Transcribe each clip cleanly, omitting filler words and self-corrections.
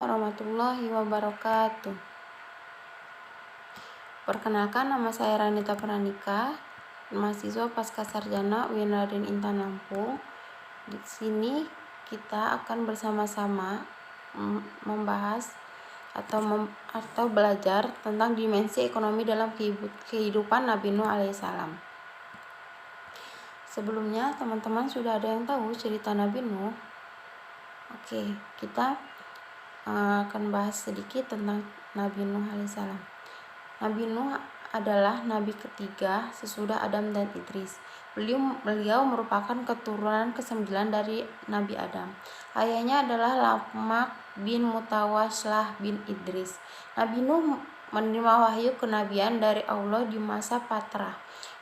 Warahmatullahi wabarakatuh. Perkenalkan, nama saya Ranita Pranika, mahasiswa Pasca Sarjana UIN Raden Intan Lampung. Di sini kita akan bersama-sama membahas atau belajar tentang dimensi ekonomi dalam kehidupan Nabi Nuh alaihissalam. Sebelumnya, teman-teman sudah ada yang tahu cerita Nabi Nuh? Oke, kita akan bahas sedikit tentang Nabi Nuh alaihissalam. Nabi Nuh adalah nabi ketiga sesudah Adam dan Idris. Beliau merupakan keturunan ke-9 dari Nabi Adam. Ayahnya adalah Lamak bin Mutawaslah bin Idris. Nabi Nuh menerima wahyu kenabian dari Allah di masa Patrah,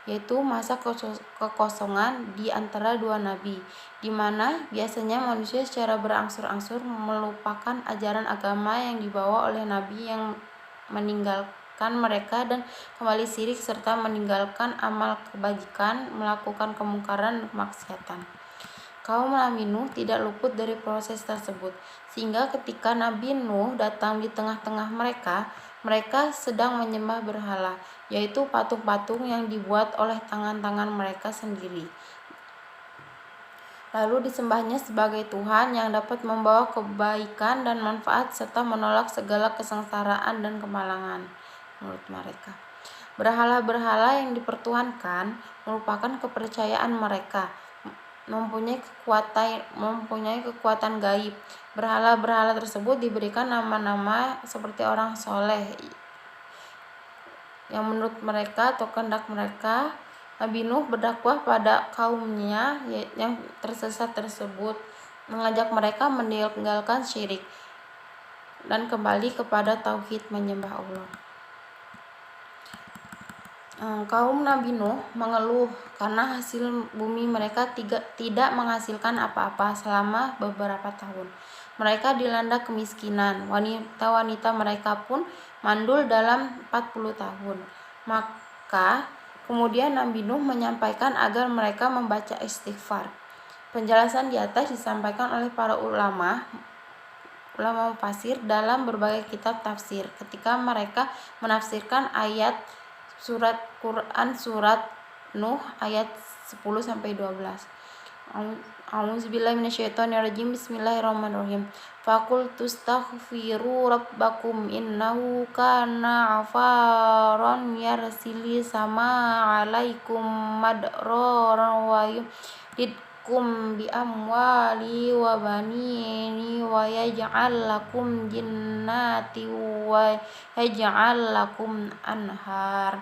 yaitu masa kekosongan di antara dua nabi, di mana biasanya manusia secara berangsur-angsur melupakan ajaran agama yang dibawa oleh nabi yang meninggalkan mereka dan kembali syirik serta meninggalkan amal kebajikan, melakukan kemungkaran dan kemaksiatan. Kaum Nabi Nuh tidak luput dari proses tersebut, sehingga ketika Nabi Nuh datang di tengah-tengah mereka sedang menyembah berhala, yaitu patung-patung yang dibuat oleh tangan-tangan mereka sendiri. Lalu disembahnya sebagai Tuhan yang dapat membawa kebaikan dan manfaat serta menolak segala kesengsaraan dan kemalangan menurut mereka. Berhala-berhala yang dipertuhankan merupakan kepercayaan mereka mempunyai kekuatan gaib. Berhala-berhala tersebut diberikan nama-nama seperti orang soleh yang menurut mereka atau kehendak mereka. Nabi Nuh berdakwah pada kaumnya yang tersesat tersebut, mengajak mereka meninggalkan syirik dan kembali kepada tauhid menyembah Allah. Kaum Nabi Nuh mengeluh karena hasil bumi mereka tidak menghasilkan apa-apa selama beberapa tahun. Mereka dilanda kemiskinan. Wanita-wanita mereka pun mandul dalam 40 tahun. Maka kemudian Nabi Nuh menyampaikan agar mereka membaca istighfar. Penjelasan di atas disampaikan oleh para ulama mufassir dalam berbagai kitab tafsir ketika mereka menafsirkan ayat surat Quran surat Nuh ayat 10-12. A'udzubillahi minasyaitonirrajim. Bismillahirrahmanirrahim. Faqul tustaghfiru rabbakum innahu kana ghafaran yarsili sama alaikum madraran wa yumdidkum bi amwali wa banini wa yaj'al lakum jannati wa yaj'al lakum anhar.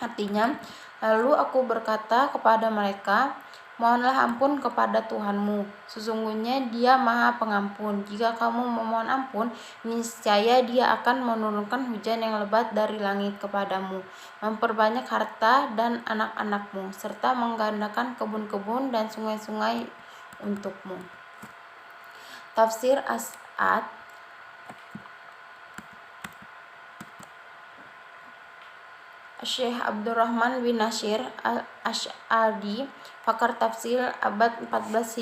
Artinya, lalu aku berkata kepada mereka, mohonlah ampun kepada Tuhanmu, sesungguhnya Dia Maha Pengampun. Jika kamu memohon ampun, niscaya Dia akan menurunkan hujan yang lebat dari langit kepadamu, memperbanyak harta dan anak-anakmu, serta menggandakan kebun-kebun dan sungai-sungai untukmu. Tafsir As'ad Syekh Abdurrahman bin Nasir Al-Asy'ari, pakar tafsir abad 14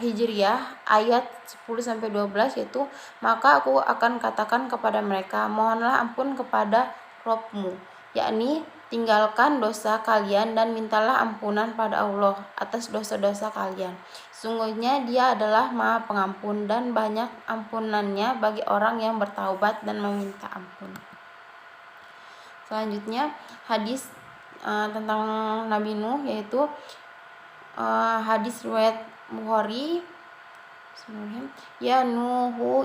Hijriah ayat 10-12, yaitu, maka aku akan katakan kepada mereka, mohonlah ampun kepada Rabbmu, yakni tinggalkan dosa kalian dan mintalah ampunan pada Allah atas dosa-dosa kalian. Sungguhnya Dia adalah Maha Pengampun dan banyak ampunannya bagi orang yang bertaubat dan meminta ampun. Selanjutnya hadis tentang Nabi Nuh, yaitu hadis riwayat Bukhari. Ya Nuhu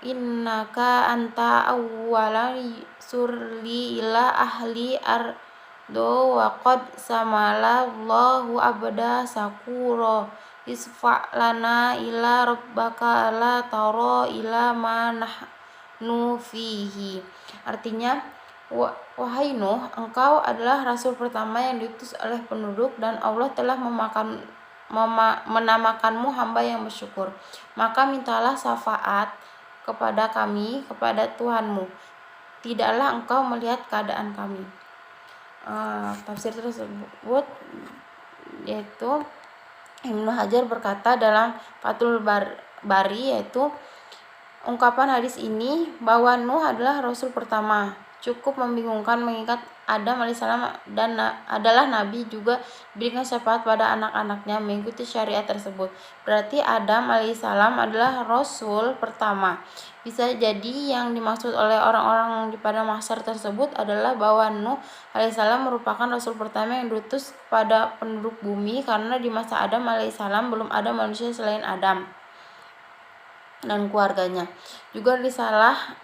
innaka anta awwala surli ila ahli ardo wa qad samala Allahu abda sakuro isfa lana ila rabbaka la tara ila ma nahnu fihi. Artinya, wahai Nuh, engkau adalah rasul pertama yang diutus oleh penduduk dan Allah telah menamakanmu hamba yang bersyukur. Maka mintalah syafaat kepada kami, kepada Tuhanmu. Tidaklah engkau melihat keadaan kami. Tafsir tersebut yaitu Ibnu Hajar berkata dalam Fathul Bari, yaitu ungkapan hadis ini bahwa Nuh adalah Rasul pertama cukup membingungkan mengingat Adam alaihissalam adalah nabi juga diberikan syafaat pada anak-anaknya mengikuti syariat tersebut. Berarti Adam alaihissalam adalah Rasul pertama. Bisa jadi yang dimaksud oleh orang-orang di pada mahsyar tersebut adalah bahwa Nuh alaihissalam merupakan Rasul pertama yang diutus kepada penduduk bumi karena di masa Adam alaihissalam belum ada manusia selain Adam dan keluarganya. Juga risalah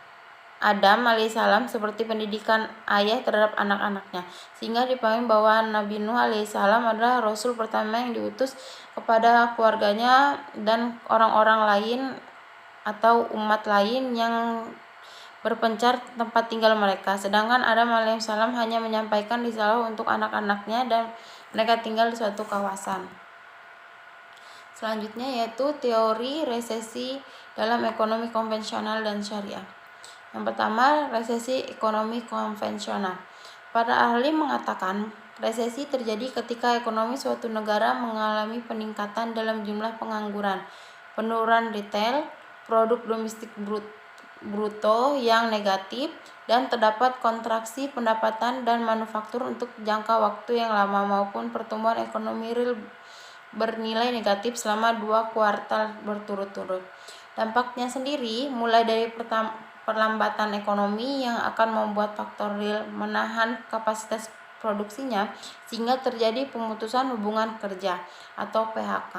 Adam alaihissalam seperti pendidikan ayah terhadap anak-anaknya, sehingga dipahami bahwa Nabi Nuh alaihissalam adalah Rasul pertama yang diutus kepada keluarganya dan orang-orang lain atau umat lain yang berpencar tempat tinggal mereka. Sedangkan Adam alaihissalam hanya menyampaikan risalah untuk anak-anaknya dan mereka tinggal di suatu kawasan. Selanjutnya yaitu teori resesi dalam ekonomi konvensional dan syariah. Yang pertama, resesi ekonomi konvensional. Para ahli mengatakan resesi terjadi ketika ekonomi suatu negara mengalami peningkatan dalam jumlah pengangguran, penurunan retail, produk domestik bruto yang negatif, dan terdapat kontraksi pendapatan dan manufaktur untuk jangka waktu yang lama maupun pertumbuhan ekonomi real bernilai negatif selama 2 kuartal berturut-turut. Dampaknya sendiri mulai dari perlambatan ekonomi yang akan membuat faktor real menahan kapasitas produksinya sehingga terjadi pemutusan hubungan kerja atau PHK.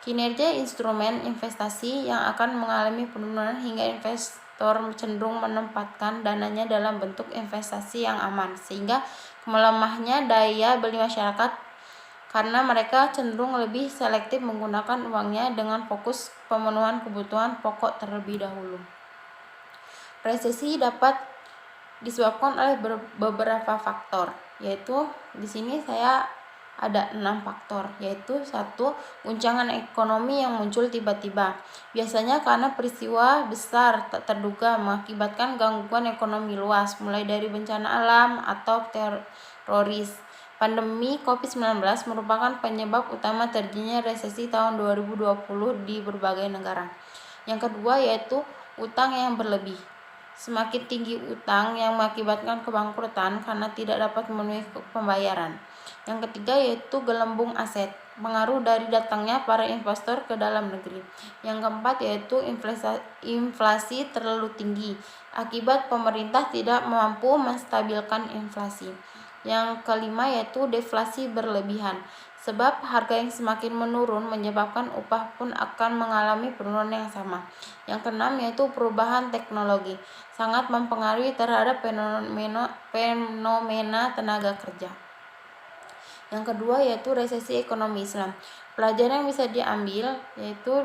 Kinerja instrumen investasi yang akan mengalami penurunan hingga investor cenderung menempatkan dananya dalam bentuk investasi yang aman sehingga melemahnya daya beli masyarakat karena mereka cenderung lebih selektif menggunakan uangnya dengan fokus pemenuhan kebutuhan pokok terlebih dahulu. Resesi dapat disebabkan oleh beberapa faktor, yaitu di sini saya ada 6 faktor, yaitu 1. Guncangan ekonomi yang muncul tiba-tiba, biasanya karena peristiwa besar tak terduga mengakibatkan gangguan ekonomi luas, mulai dari bencana alam atau teroris. Pandemi COVID-19 merupakan penyebab utama terjadinya resesi tahun 2020 di berbagai negara. Yang kedua yaitu utang yang berlebih. Semakin tinggi utang yang mengakibatkan kebangkrutan karena tidak dapat memenuhi pembayaran. Yang ketiga yaitu gelembung aset, pengaruh dari datangnya para investor ke dalam negeri. Yang keempat yaitu inflasi terlalu tinggi akibat pemerintah tidak mampu menstabilkan inflasi. Yang kelima yaitu deflasi berlebihan, sebab harga yang semakin menurun menyebabkan upah pun akan mengalami penurunan yang sama. Yang keenam yaitu perubahan teknologi, sangat mempengaruhi terhadap fenomena tenaga kerja. Yang kedua yaitu resesi ekonomi Islam. Pelajaran yang bisa diambil yaitu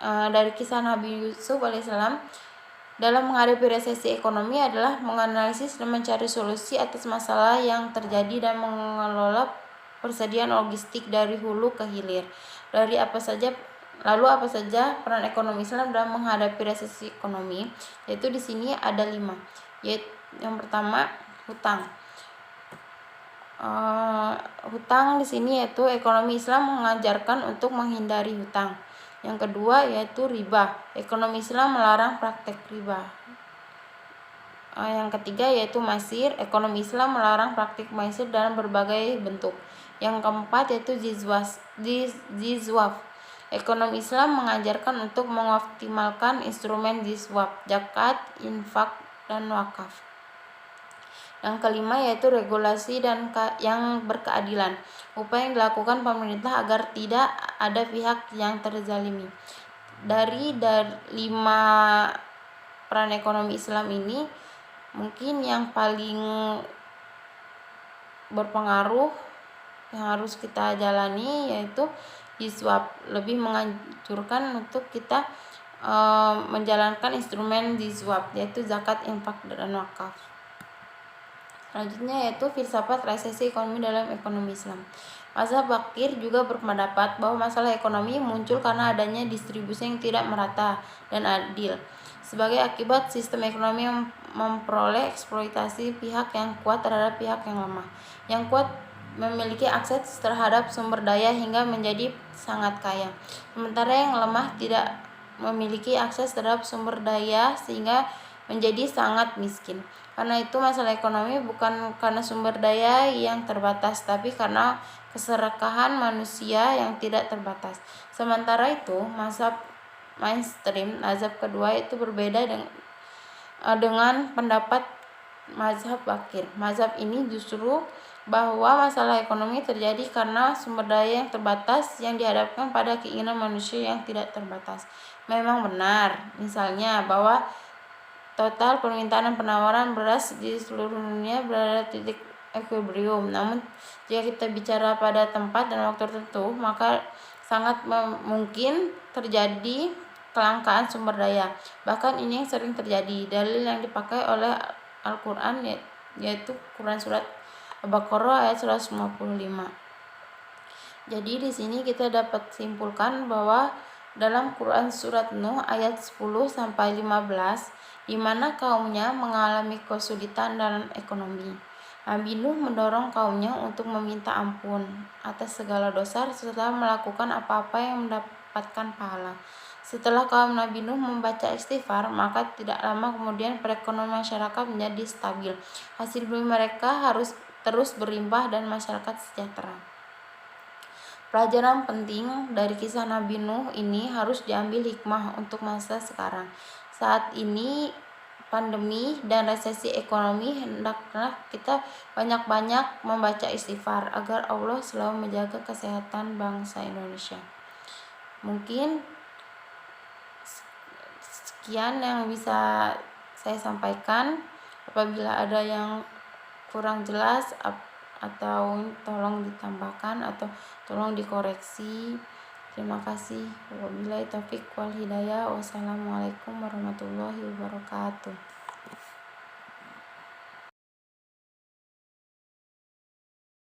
dari kisah Nabi Yusuf alaihissalam dalam menghadapi resesi ekonomi adalah menganalisis dan mencari solusi atas masalah yang terjadi dan mengelola persediaan logistik dari hulu ke hilir. Lalu apa saja peran ekonomi Islam dalam menghadapi resesi ekonomi? Yaitu di sini ada 5. Yaitu yang pertama hutang. Hutang di sini yaitu ekonomi Islam mengajarkan untuk menghindari hutang. Yang kedua yaitu riba. Ekonomi Islam melarang praktek riba. Yang ketiga yaitu maisir. Ekonomi Islam melarang praktik maisir dalam berbagai bentuk. Yang keempat yaitu jizwaf. Ekonomi Islam mengajarkan untuk mengoptimalkan instrumen jizwaf, zakat, infak, dan wakaf. Yang kelima yaitu regulasi dan yang berkeadilan, upaya yang dilakukan pemerintah agar tidak ada pihak yang terzalimi. Dari 5 peran ekonomi Islam ini, mungkin yang paling berpengaruh yang harus kita jalani yaitu jizwaf, lebih menganjurkan untuk kita menjalankan instrumen jizwaf yaitu zakat, infak, dan wakaf. Selanjutnya yaitu filsafat resesi ekonomi dalam ekonomi Islam. Mazhab Bakir juga berpendapat bahwa masalah ekonomi muncul karena adanya distribusi yang tidak merata dan adil sebagai akibat sistem ekonomi yang memperoleh eksploitasi pihak yang kuat terhadap pihak yang lemah. Yang kuat memiliki akses terhadap sumber daya hingga menjadi sangat kaya, sementara yang lemah tidak memiliki akses terhadap sumber daya sehingga menjadi sangat miskin. Karena itu masalah ekonomi bukan karena sumber daya yang terbatas, tapi karena keserakahan manusia yang tidak terbatas. Sementara itu, mazhab mainstream, mazhab kedua itu berbeda dengan pendapat mazhab Bakir. Mazhab ini justru bahwa masalah ekonomi terjadi karena sumber daya yang terbatas yang dihadapkan pada keinginan manusia yang tidak terbatas. Memang benar, misalnya bahwa total permintaan dan penawaran beras di seluruh dunia berada di titik equilibrium. Namun, jika kita bicara pada tempat dan waktu tertentu, maka sangat mungkin terjadi kelangkaan sumber daya. Bahkan ini yang sering terjadi. Dalil yang dipakai oleh Al-Quran yaitu Quran surat Al-Baqarah ayat 155. Jadi di sini kita dapat simpulkan bahwa dalam Quran surat Nuh ayat 10 sampai 15 di mana kaumnya mengalami kesulitan dalam ekonomi. Nabi Nuh mendorong kaumnya untuk meminta ampun atas segala dosa setelah melakukan apa-apa yang mendapatkan pahala. Setelah kaum Nabi Nuh membaca istighfar, maka tidak lama kemudian perekonomian masyarakat menjadi stabil. Hasil bumi mereka harus terus berlimpah dan masyarakat sejahtera. Pelajaran penting dari kisah Nabi Nuh ini harus diambil hikmah untuk masa sekarang. Saat ini pandemi dan resesi ekonomi, hendaklah kita banyak-banyak membaca istighfar agar Allah selalu menjaga kesehatan bangsa Indonesia. Mungkin sekian yang bisa saya sampaikan. Apabila ada yang kurang jelas atau tolong ditambahkan atau tolong dikoreksi. Terima kasih. Wabillahi taufik wal hidayah. Wassalamualaikum warahmatullahi wabarakatuh.